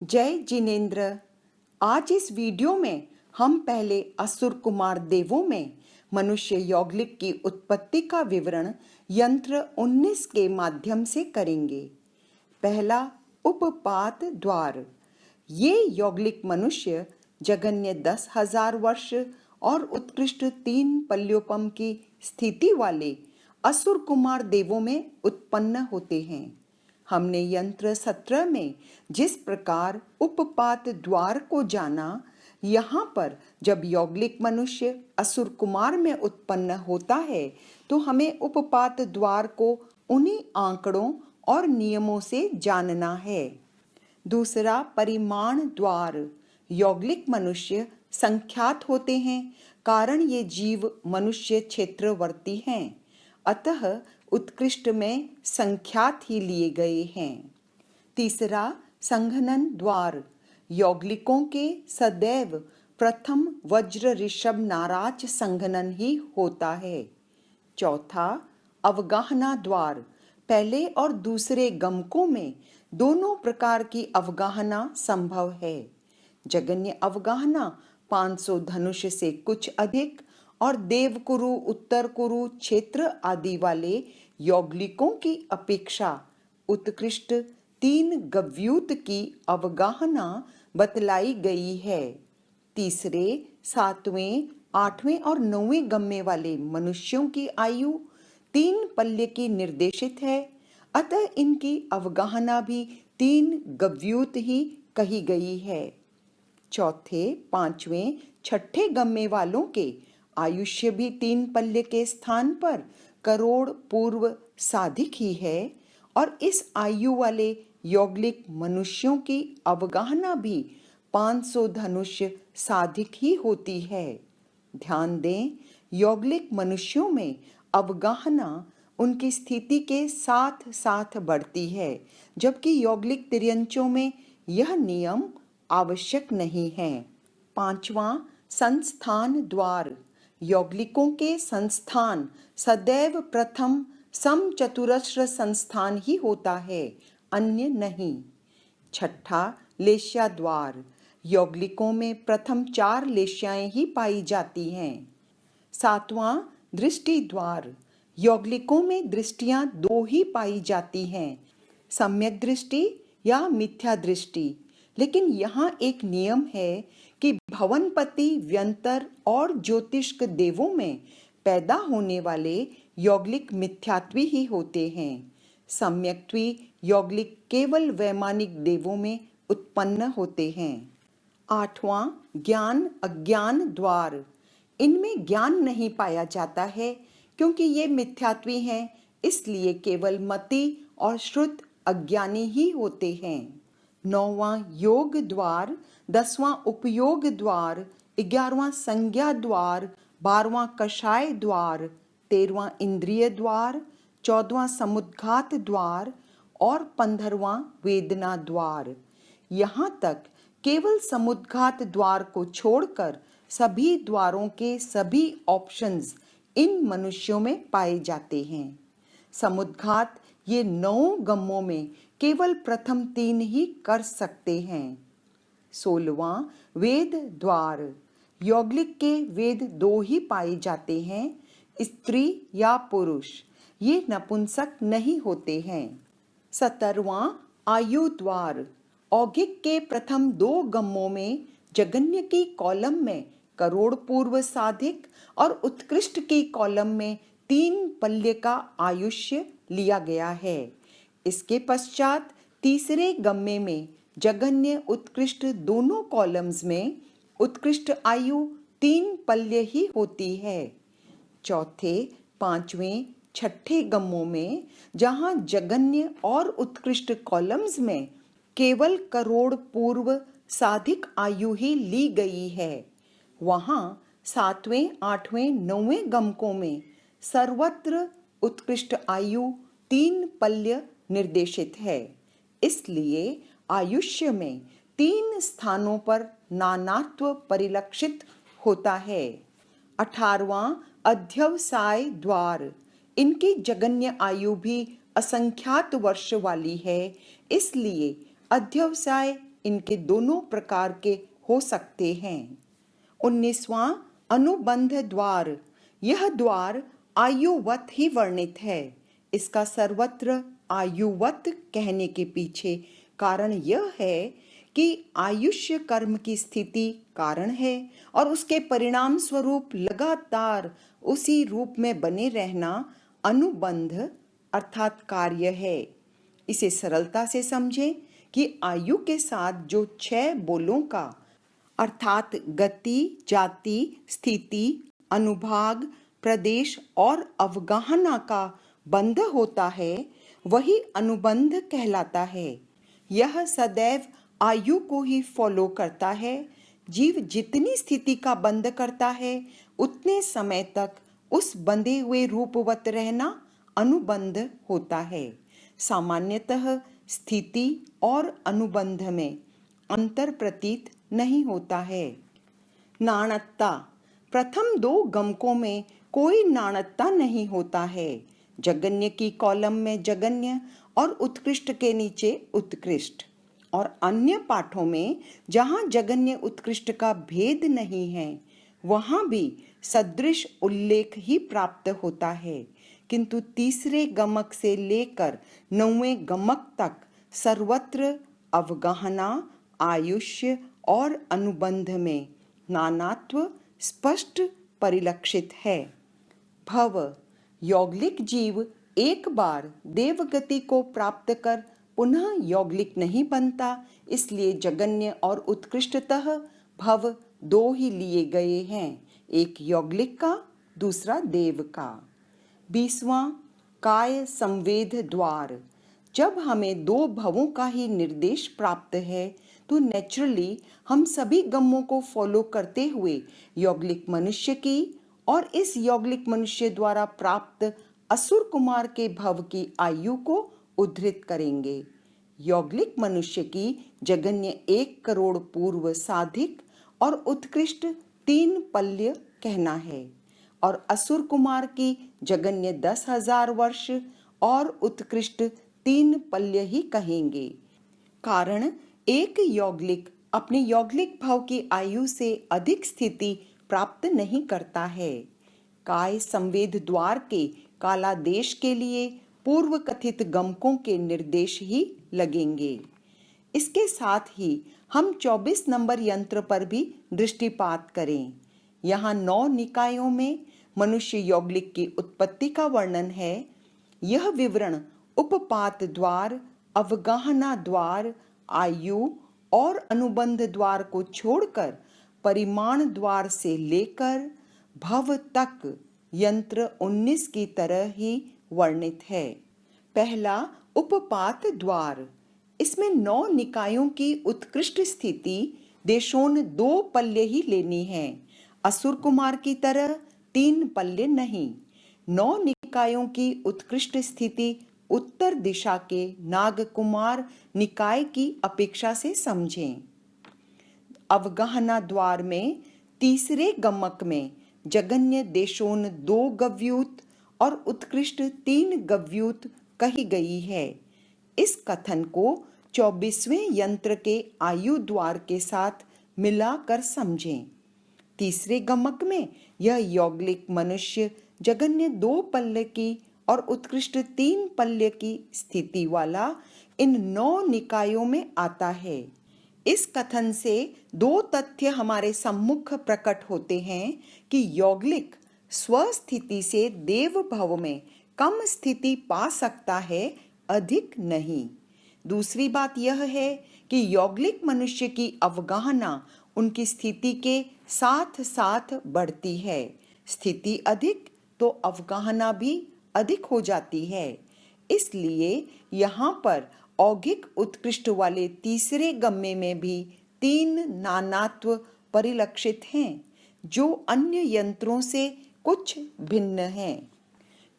जय जिनेन्द्र। आज इस वीडियो में हम पहले असुर कुमार देवों में मनुष्य यौगिक की उत्पत्ति का विवरण यंत्र 19 के माध्यम से करेंगे। पहला, उपपात द्वार। ये यौगिक मनुष्य जगन्य 10,000 वर्ष और उत्कृष्ट 3 पल्योपम की स्थिति वाले असुर कुमार देवों में उत्पन्न होते हैं। हमने यंत्र 17 में जिस प्रकार उपपात द्वार को जाना, यहाँ पर जब यौगिक मनुष्य असुर कुमार में उत्पन्न होता है तो हमें उपपात द्वार को उन्हीं आंकड़ों और नियमों से जानना है। दूसरा, परिमाण द्वार। यौगिक मनुष्य संख्यात होते हैं, कारण ये जीव मनुष्य क्षेत्रवर्ती हैं, अतः उत्कृष्ट में संख्यात ही लिए गए हैं। तीसरा, संघनन द्वार। यौगिकों के सदैव प्रथम वज्र ऋषभ नाराज संघनन ही होता है। चौथा, अवगाहना द्वार। पहले और दूसरे गमकों में दोनों प्रकार की अवगाहना संभव है। जगन्य अवगाहना 500 धनुष से कुछ अधिक और देवकुरु, उत्तर कुरु क्षेत्र आदि वाले यौगिकों की अपेक्षा उत्कृष्ट 3 गव्यूत की अवगाहना बतलाई गई है। तीसरे, 7वें, 8वें और 9वें गम्मे वाले मनुष्यों की आयु 3 पल्य की निर्देशित है, अतः इनकी अवगाहना भी 3 गव्यूत ही कही गई है। चौथे, 5वें, 6ठे गम्मे वालों के आयुष्य भी 3 पल्य के स्थान पर करोड़ पूर्व साधिक ही है और इस आयु वाले यौगिक मनुष्यों की अवगाहना भी 500 धनुष साधिक ही होती है। ध्यान दें, यौगिक मनुष्यों में अवगाहना उनकी स्थिति के साथ साथ बढ़ती है, जबकि यौगिक तिर्यंचों में यह नियम आवश्यक नहीं है। पांचवा, संस्थान द्वार। यौगिकों के संस्थान सदैव प्रथम समचतुरस्र संस्थान ही होता है, अन्य नहीं। छठा, लेश्या द्वार। यौगिकों में प्रथम 4 लेश्याएं ही पाई जाती हैं। सातवां, दृष्टि द्वार। यौगिकों में दृष्टियां 2 ही पाई जाती हैं, सम्यक दृष्टि या मिथ्या दृष्टि। लेकिन यहाँ एक नियम है कि भवनपति, व्यंतर और ज्योतिष्क देवों में पैदा होने वाले यौगिक मिथ्यात्वी ही होते हैं। सम्यक्त्वी यौगिक केवल वैमानिक देवों में उत्पन्न होते हैं। आठवां, ज्ञान अज्ञान द्वार। इनमें ज्ञान नहीं पाया जाता है, क्योंकि ये मिथ्यात्वी हैं, इसलिए केवल मति और श्रुत अज्ञानी ही होते हैं। 9वां, योग द्वार। 10वां, उपयोग द्वार। 11वां, संज्ञा द्वार। 12वां, कषाय द्वार। 13वां, इंद्रिय द्वार। 14वां, समुद्घात द्वार और 15वां, वेदना द्वार। यहाँ तक केवल समुद्घात द्वार को छोड़कर सभी द्वारों के सभी ऑप्शंस इन मनुष्यों में पाए जाते हैं। समुद्घात ये 9 गम्मों में केवल प्रथम 3 ही कर सकते हैं। 16वां, वेद द्वार। यौगिक के वेद 2 ही पाए जाते हैं, स्त्री या पुरुष, ये नपुंसक नहीं होते हैं। 17वां, आयु द्वार। औगिक के प्रथम 2 गम्मों में जगन्य की कॉलम में करोड़ पूर्व साधिक और उत्कृष्ट की कॉलम में 3 पल्य का आयुष्य लिया गया है। इसके पश्चात तीसरे गम्मे में जगन्य उत्कृष्ट दोनों कॉलम्स में उत्कृष्ट आयु 3 पल्य ही होती है। चौथे, 5वें, 6ठे गम्मों में जहाँ जगन्य और उत्कृष्ट कॉलम्स में केवल करोड़ पूर्व साधिक आयु ही ली गई है, वहाँ 7वें, 8वें, 9वें गमकों में सर्वत्र उत्कृष्ट आयु 3 पल्य निर्देशित है। इसलिए आयुष्य में 3 स्थानों पर नानात्व परिलक्षित होता है। 18वां, अध्यवसाय द्वार। इनकी जगन्य आयु भी असंख्यात वर्ष वाली है, इसलिए अध्यवसाय इनके दोनों प्रकार के हो सकते हैं। 19वां अनुबंध द्वार। यह द्वार आयुवत ही वर्णित है। इसका सर्वत्र आयुवत कहने के पीछे कारण यह है कि आयुष्य कर्म की स्थिति कारण है और उसके परिणाम स्वरूप लगातार उसी रूप में बने रहना अनुबंध अर्थात कार्य है। इसे सरलता से समझें कि आयु के साथ जो 6 बोलों का अर्थात गति, जाति, स्थिति, अनुभाग, प्रदेश और अवगाहना का बंध होता है, वही अनुबंध कहलाता है। यह सदैव आयु को ही फॉलो करता है। जीव जितनी स्थिति का बंध करता है, उतने समय तक उस बंधे हुए रूपवत रहना अनुबंध होता है। सामान्यतः स्थिति और अनुबंध में अंतर प्रतीत नहीं होता है। नाणत्ता। प्रथम 2 गमकों में कोई नाणत्ता नहीं होता है। जगन्य की कॉलम में जगन्य और उत्कृष्ट के नीचे उत्कृष्ट, और अन्य पाठों में जहाँ जगन्य उत्कृष्ट का भेद नहीं है, वहाँ भी सदृश उल्लेख ही प्राप्त होता है। किंतु तीसरे गमक से लेकर 9वें गमक तक सर्वत्र अवगाहना, आयुष्य और अनुबंध में नानात्व स्पष्ट परिलक्षित है। भव। यौगलिक जीव एक बार देवगति को प्राप्त कर पुनः यौगलिक नहीं बनता, इसलिए जगन्य और उत्कृष्टतः भव 2 ही लिए गए हैं, एक यौगलिक का, दूसरा देव का। 20वां काय संवेद द्वार। जब हमें 2 भवों का ही निर्देश प्राप्त है तो नेचुरली हम सभी गमों को फॉलो करते हुए यौगलिक मनुष्य की और इस यौगलिक मनुष्य द्वारा प्राप्त असुर कुमार के भव की आयु को उद्धृत करेंगे। यौगलिक मनुष्य की जगन्य 1 करोड़ पूर्व साधिक और उत्कृष्ट 3 पल्य कहना है, और असुर कुमार की जगन्य 10,000 वर्ष और उत्कृष्ट 3 पल्य ही कहेंगे। कारण एक यौगलिक अपने यौगलिक भाव की आयु से अधिक स्थिति प्राप्त नहीं करता है। काय संवेद द्वार के कालादेश के लिए पूर्व कथित गमकों के निर्देश ही लगेंगे। इसके साथ ही हम 24 नंबर यंत्र पर भी दृष्टिपात करें। यहाँ 9 निकायों में मनुष्य यौगलिक की उत्पत्ति का वर्णन है। यह विवरण उपपात द्वार, अवगाहना द्वार, आयु और अनुबंध द्वार को छोड़कर परिमाण द्वार से लेकर भव तक यंत्र 19 की तरह ही वर्णित है। पहला उपपात द्वार। इसमें 9 निकायों की उत्कृष्ट स्थिति देशोन 2 पल्ले ही लेनी है, असुर कुमार की तरह 3 पल्ले नहीं। 9 निकायों की उत्कृष्ट स्थिति उत्तर दिशा के नागकुमार निकाय की अपेक्षा से समझें। अवगाहना द्वार में तीसरे गमक में जगन्य देशोन 2 गव्यूत और उत्कृष्ट 3 गव्यूत कही गई है। इस कथन को 24वें यंत्र के आयु द्वार के साथ मिलाकर समझें। तीसरे गमक में यह यौगलिक मनुष्य जगन्य 2 पल्ले की और उत्कृष्ट 3 पल्ले की स्थिति वाला इन 9 निकायों में आता है। इस कथन से 2 तथ्य हमारे सम्मुख प्रकट होते हैं कि यौगलिक स्वस्थिति से देव भव में कम स्थिति पा सकता है, अधिक नहीं। दूसरी बात यह है कि यौगलिक मनुष्य की अवगाहना उनकी स्थिति के साथ साथ बढ़ती है। स्थिति अधिक तो अवगाहना भी अधिक हो जाती है। इसलिए यहाँ पर औगिक उत्कृष्ट वाले तीसरे गम्मे में भी 3 नानात्व परिलक्षित हैं, जो अन्य यंत्रों से कुछ भिन्न हैं।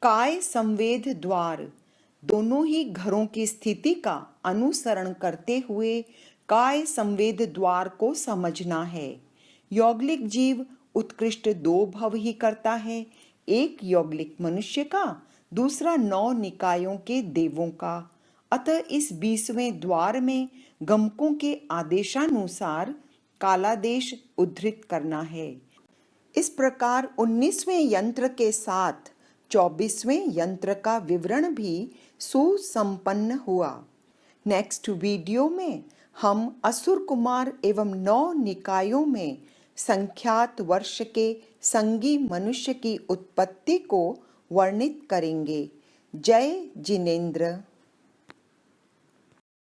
काय संवेद द्वार। दोनों ही घरों की स्थिति का अनुसरण करते हुए काय संवेद द्वार को समझना है। यौगलिक जीव उत्कृष्ट 2 भव ही करता है, एक यौगलिक मनुष्य का, दूसरा 9 निकायों के देवों का। अतः इस 20वें द्वार में गमकों के आदेशानुसार कालादेश उद्धृत करना है। इस प्रकार 19वें यंत्र के साथ 24वें यंत्र का विवरण भी सुसंपन्न हुआ। नेक्स्ट वीडियो में हम असुर कुमार एवं 9 निकायों में संख्यात वर्ष के संगी मनुष्य की उत्पत्ति को वर्णित करेंगे। जय जिनेन्द्र।